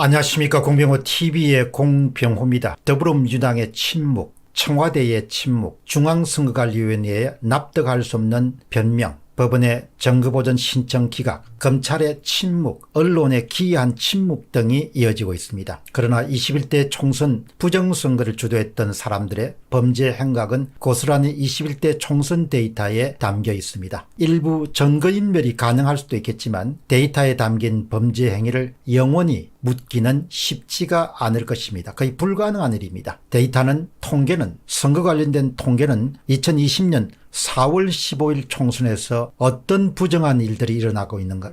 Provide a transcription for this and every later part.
안녕하십니까. 공병호TV의 공병호입니다. 더불어민주당의 침묵, 청와대의 침묵, 중앙선거관리위원회에 납득할 수 없는 변명, 법원의 정거보전 신청 기각, 검찰의 침묵, 언론의 기이한 침묵 등이 이어지고 있습니다. 그러나 21대 총선 부정선거를 주도했던 사람들의 범죄 행각은 고스란히 21대 총선 데이터에 담겨 있습니다. 일부 증거인멸이 가능할 수도 있겠지만 데이터에 담긴 범죄 행위를 영원히 묻기는 쉽지가 않을 것입니다. 거의 불가능한 일입니다. 데이터는, 통계는, 선거 관련된 통계는 2020년 4월 15일 총선에서 어떤 부정한 일들이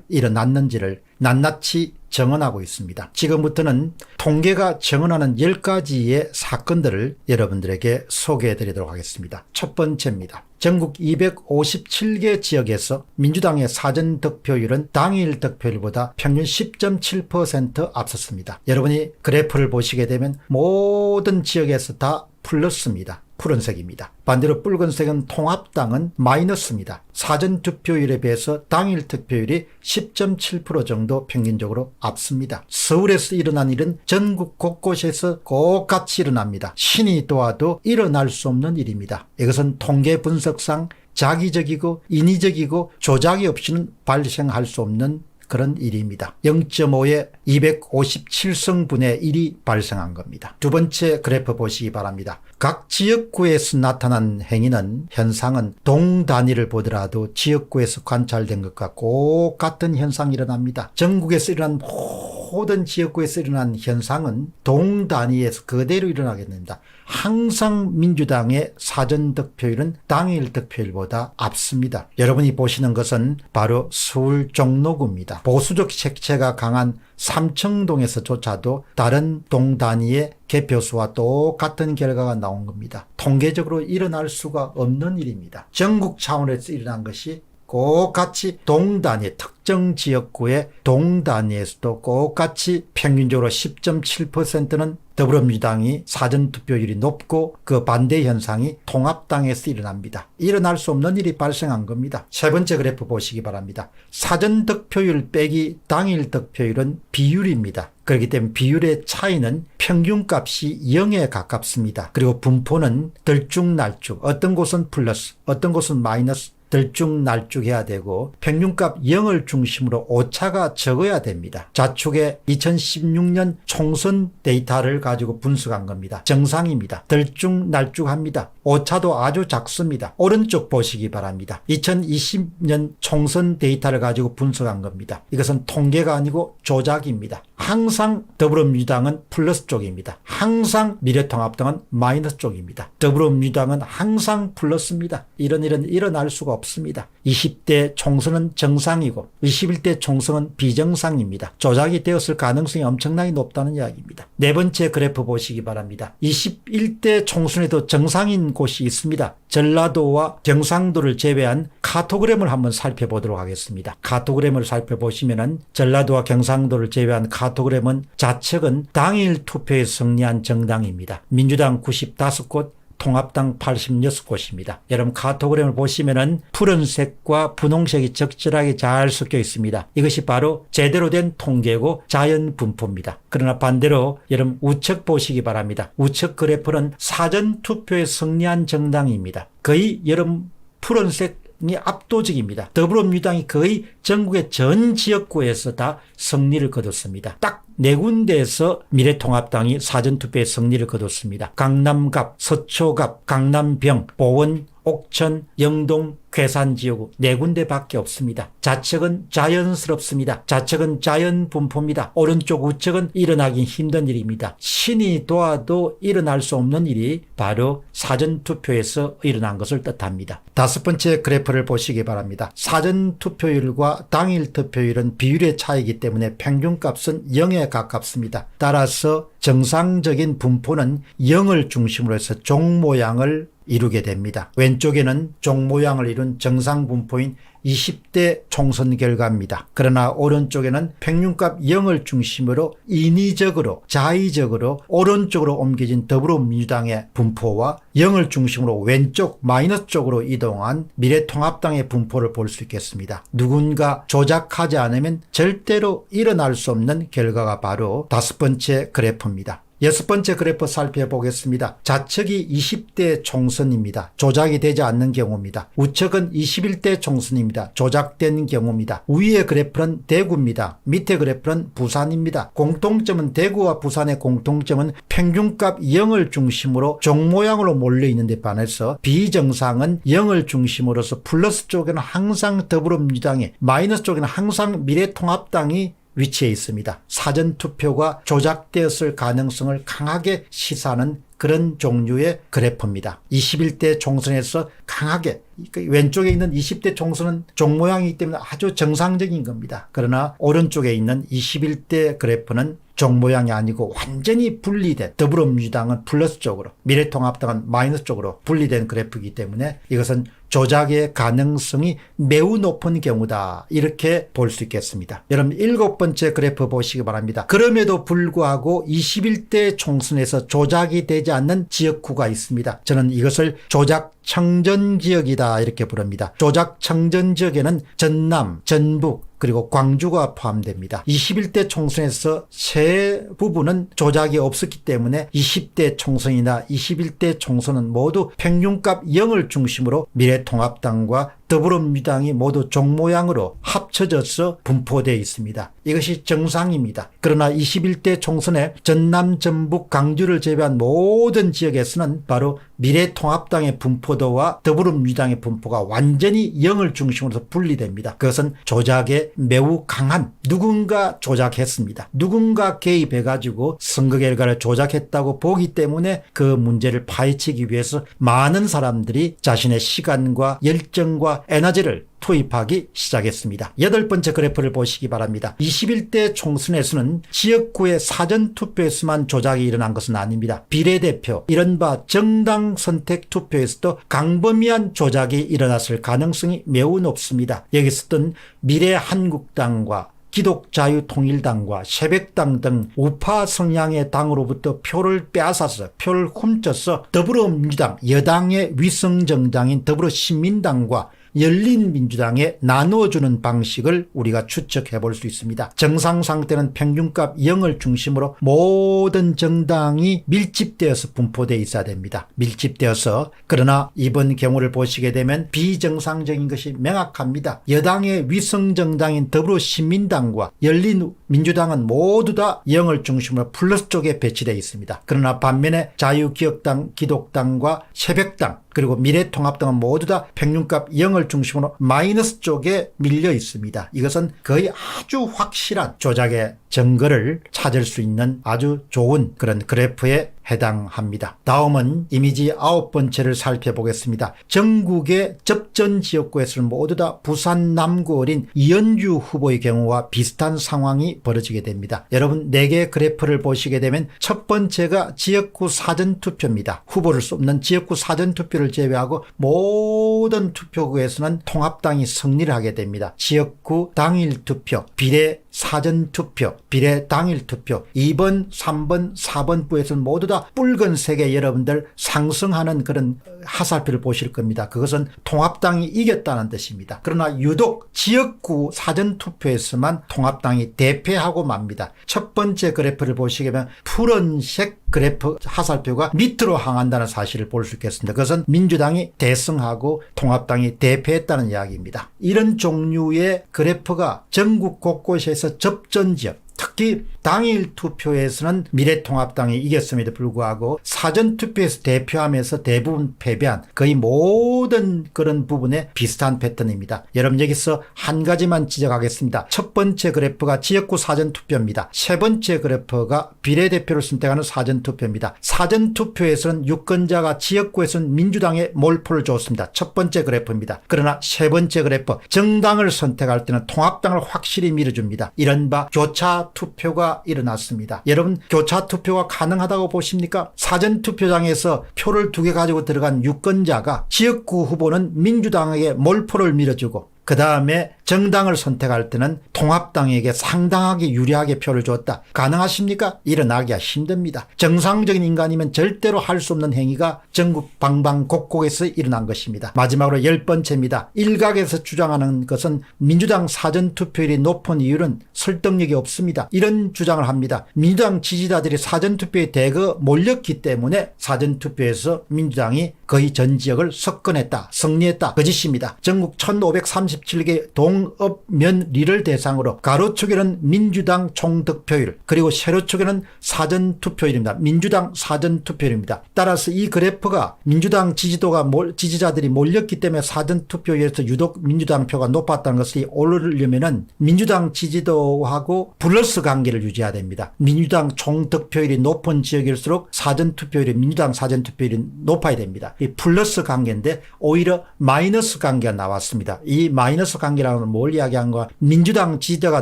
일어났는지를 낱낱이 정언하고 있습니다. 지금부터는 통계가 정언하는 10가지의 사건들을 여러분들에게 소개해 드리도록 하겠습니다. 첫 번째입니다. 전국 257개 지역에서 민주당의 사전 득표율은 당일 득표율보다 평균 10.7% 앞섰습니다. 여러분이 그래프를 보시게 되면 모든 지역에서 다 플러스입니다. 푸른색입니다. 반대로 붉은색은 통합당은 마이너스입니다. 사전 득표율에 비해서 당일 득표율이 10.7% 정도 평균적으로 앞섭니다. 서울에서 일어난 일은 전국 곳곳에서 똑같이 일어납니다. 신이 도와도 일어날 수 없는 일입니다. 이것은 통계 분석상 자기적이고 인위적이고 조작이 없이는 발생할 수 없는 그런 일입니다. 0.5에 257성분의 1이 발생한 겁니다. 두 번째 그래프 보시기 바랍니다. 각 지역구에서 나타난 행위는, 현상은 동단위를 보더라도 지역구에서 관찰된 것과 똑같은 현상이 일어납니다. 전국에서 일어난 모든 지역구에서 일어난 현상은 동단위에서 그대로 일어나게 됩니다. 항상 민주당의 사전 득표율은 당일 득표율보다 앞섭니다. 여러분이 보시는 것은 바로 서울 종로구입니다. 보수적 색채가 강한 삼청동에서조차도 다른 동단위의 개표수와 똑같은 결과가 나온 겁니다. 통계적으로 일어날 수가 없는 일입니다. 전국 차원에서 일어난 것이 똑같이 동단위, 특정 지역구의 동단위에서도 똑같이 평균적으로 10.7%는 더불어민주당이 사전투표율이 높고 그 반대 현상이 통합당에서 일어납니다. 일어날 수 없는 일이 발생한 겁니다. 세 번째 그래프 보시기 바랍니다. 사전득표율 빼기 당일 득표율은 비율입니다. 그렇기 때문에 비율의 차이는 평균값이 0에 가깝습니다. 그리고 분포는 들쭉날쭉, 어떤 곳은 플러스, 어떤 곳은 마이너스, 들쭉날쭉해야 되고 평균값 0을 중심으로 오차가 적어야 됩니다. 좌측에 2016년 총선 데이터를 가지고 분석한 겁니다. 정상입니다. 들쭉날쭉합니다. 오차도 아주 작습니다. 오른쪽 보시기 바랍니다. 2020년 총선 데이터를 가지고 분석한 겁니다. 이것은 통계가 아니고 조작입니다. 항상 더불어민주당은 플러스 쪽입니다. 항상 미래통합당은 마이너스 쪽입니다. 더불어민주당은 항상 플러스입니다. 이런 일은 일어날 수가 없습니다. 20대 총선은 정상이고 21대 총선은 비정상입니다. 조작이 되었을 가능성이 엄청나게 높다는 이야기입니다. 네 번째 그래프 보시기 바랍니다. 21대 총선에도 정상인 곳이 있습니다. 전라도와 경상도를 제외한 카토그램을 한번 살펴보도록 하겠습니다. 카토그램을 살펴보시면은 전라도와 경상도를 제외한 카토그램은 좌측은 당일 투표에 승리한 정당입니다. 민주당 95곳, 통합당 86곳입니다. 여러분 카토그램을 보시면은 푸른색과 분홍색이 적절하게 잘 섞여 있습니다. 이것이 바로 제대로 된 통계고 자연 분포입니다. 그러나 반대로 여러분 우측 보시기 바랍니다. 우측 그래프는 사전 투표에 승리한 정당입니다. 거의 여러분 푸른색 이 압도적입니다. 더불어민주당이 거의 전국의 전 지역구에서 다 승리를 거뒀습니다. 딱 4군데에서 미래통합당이 사전투표에 승리를 거뒀습니다. 강남갑, 서초갑, 강남병, 보원, 옥천, 영동, 괴산 지역구 4군데밖에 없습니다. 좌측은 자연스럽습니다. 좌측은 자연 분포입니다. 오른쪽 우측은 일어나기 힘든 일입니다. 신이 도와도 일어날 수 없는 일이 바로 사전투표에서 일어난 것을 뜻합니다. 다섯 번째 그래프를 보시기 바랍니다. 사전투표율과 당일 투표율은 비율의 차이이기 때문에 평균값은 0에 가깝습니다. 따라서 정상적인 분포는 0을 중심으로 해서 종 모양을 이루게 됩니다. 왼쪽에는 종 모양을 이룬 정상 분포인 20대 총선 결과입니다. 그러나 오른쪽에는 평균값 0을 중심으로 인위적으로 자의적으로 오른쪽으로 옮겨진 더불어민주당의 분포와 0을 중심으로 왼쪽 마이너스 쪽으로 이동한 미래통합당의 분포를 볼 수 있겠습니다. 누군가 조작하지 않으면 절대로 일어날 수 없는 결과가 바로 5번째 그래프입니다. 6번째 그래프 살펴보겠습니다. 좌측이 20대 총선입니다. 조작이 되지 않는 경우입니다. 우측은 21대 총선입니다. 조작된 경우입니다. 위의 그래프는 대구입니다. 밑에 그래프는 부산입니다. 공통점은 대구와 부산의 공통점은 평균값 0을 중심으로 종 모양으로 몰려있는 데 반해서 비정상은 0을 중심으로서 플러스 쪽에는 항상 더불어민주당이 마이너스 쪽에는 항상 미래통합당이 위치해 있습니다. 사전투표가 조작되었을 가능성을 강하게 시사하는 그런 종류의 그래프입니다. 21대 총선에서 강하게 왼쪽에 있는 20대 총선은 종 모양이기 때문에 아주 정상적인 겁니다. 그러나 오른쪽에 있는 21대 그래프는 종 모양이 아니고 완전히 분리된 더불어민주당은 플러스 쪽으로 미래통합당은 마이너스 쪽으로 분리된 그래프이기 때문에 이것은 조작의 가능성이 매우 높은 경우다 이렇게 볼 수 있겠습니다. 여러분 7번째 그래프 보시기 바랍니다. 그럼에도 불구하고 21대 총선에서 조작이 되지 않는 지역구가 있습니다. 저는 이것을 조작 청전지역이다 이렇게 부릅니다. 조작 청전지역에는 전남, 전북 그리고 광주가 포함됩니다. 21대 총선에서 세 부분은 조작이 없었기 때문에 20대 총선이나 21대 총선은 모두 평균값 0을 중심으로 미래통합당과 더불어민주당이 모두 종 모양으로 합쳐져서 분포되어 있습니다. 이것이 정상입니다. 그러나 21대 총선에 전남, 전북, 광주를 제외한 모든 지역에서는 바로 미래통합당의 분포도와 더불어민주당의 분포가 완전히 0을 중심으로 분리됩니다. 그것은 조작에 매우 강한 누군가 조작했습니다. 누군가 개입해가지고 선거 결과를 조작했다고 보기 때문에 그 문제를 파헤치기 위해서 많은 사람들이 자신의 시간과 열정과 에너지를 투입하기 시작했습니다. 8번째 그래프를 보시기 바랍니다. 21대 총선에서는 지역구의 사전투표에서만 조작이 일어난 것은 아닙니다. 비례대표, 이른바 정당 선택 투표에서도 강범위한 조작이 일어났을 가능성이 매우 높습니다. 여기서든 미래한국당과 기독자유통일당과 새백당 등 우파 성향의 당으로부터 표를 빼앗아서 표를 훔쳐서 더불어민주당 여당의 위성정당인 더불어시민당과 열린민주당에 나누어주는 방식을 우리가 추측해 볼 수 있습니다. 정상 상태는 평균값 0을 중심으로 모든 정당이 밀집되어서 분포되어 있어야 됩니다. 밀집되어서 그러나 이번 경우를 보시게 되면 비정상적인 것이 명확합니다. 여당의 위성정당인 더불어시민당과 열린민주당은 모두 다 0을 중심으로 플러스 쪽에 배치되어 있습니다. 그러나 반면에 자유기억당, 기독당과 새백당 그리고 미래통합당은 모두 다 평균값 0을 중심으로 마이너스 쪽에 밀려 있습니다. 이것은 거의 아주 확실한 조작의 증거를 찾을 수 있는 아주 좋은 그런 그래프에 해당합니다. 다음은 이미지 9번째를 살펴보겠습니다. 전국의 접전 지역구에서는 모두 다 부산 남구어린 이현주 후보의 경우와 비슷한 상황이 벌어지게 됩니다. 여러분 4개의 그래프를 보시게 되면 첫 번째가 지역구 사전투표입니다. 후보를 쏟는 지역구 사전투표를 제외하고 모든 투표구에서는 통합당이 승리를 하게 됩니다. 지역구 당일투표, 비례 사전투표, 비례 당일투표 2번, 3번, 4번 부에서는 모두 다 붉은색의 여러분들 상승하는 그런 하살표를 보실 겁니다. 그것은 통합당이 이겼다는 뜻입니다. 그러나 유독 지역구 사전투표에서만 통합당이 대패하고 맙니다. 첫 번째 그래프를 보시게 되면 푸른색 그래프 하살표가 밑으로 향한다는 사실을 볼 수 있겠습니다. 그것은 민주당이 대승하고 통합당이 대패했다는 이야기입니다. 이런 종류의 그래프가 전국 곳곳에서 접전지역 특히 당일 투표에서는 미래통합당이 이겼음에도 불구하고 사전투표에서 대표하면서 대부분 패배한 거의 모든 그런 부분에 비슷한 패턴입니다. 여러분 여기서 한 가지만 지적하겠습니다. 첫 번째 그래프가 지역구 사전투표입니다. 세 번째 그래프가 비례대표를 선택하는 사전투표입니다. 사전투표에서는 유권자가 지역구에서는 민주당에 몰표를 줬습니다. 첫 번째 그래프입니다. 그러나 세 번째 그래프 정당을 선택할 때는 통합당을 확실히 밀어줍니다. 이른바 교차 투표가 일어났습니다. 여러분 교차 투표가 가능하다고 보십니까? 사전투표장에서 표를 2개 가지고 들어간 유권자가 지역구 후보는 민주당에게 몰표를 밀어주고 그 다음에 정당을 선택할 때는 통합당에게 상당하게 유리하게 표를 줬다. 가능하십니까? 일어나기가 힘듭니다. 정상적인 인간이면 절대로 할 수 없는 행위가 전국 방방곡곡에서 일어난 것입니다. 마지막으로 10번째입니다. 일각에서 주장하는 것은 민주당 사전투표율이 높은 이유는 설득력이 없습니다. 이런 주장을 합니다. 민주당 지지자들이 사전투표에 대거 몰렸기 때문에 사전투표에서 민주당이 거의 전 지역을 석권했다, 승리했다. 거짓입니다. 전국 1537개 동업면리를 대상으로 가로축에는 민주당 총득표율, 그리고 세로축에는 사전투표율입니다. 민주당 사전투표율입니다. 따라서 이 그래프가 민주당 지지자들이 몰렸기 때문에 사전투표율에서 유독 민주당 표가 높았다는 것이 오르려면은 민주당 지지도하고 플러스 관계를 유지해야 됩니다. 민주당 총득표율이 높은 지역일수록 사전투표율이 민주당 사전투표율이 높아야 됩니다. 이 플러스 관계인데 오히려 마이너스 관계가 나왔습니다. 이 마이너스 관계라는 건 뭘 이야기하는가? 민주당 지지도가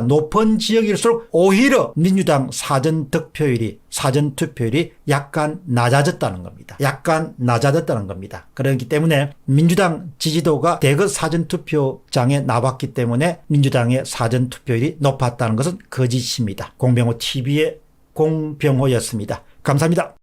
높은 지역일수록 오히려 민주당 사전투표율이 약간 낮아졌다는 겁니다. 약간 낮아졌다는 겁니다. 그렇기 때문에 민주당 지지도가 대거 사전투표장에 나왔기 때문에 민주당의 사전투표율이 높았다는 것은 거짓입니다. 공병호 TV의 공병호였습니다. 감사합니다.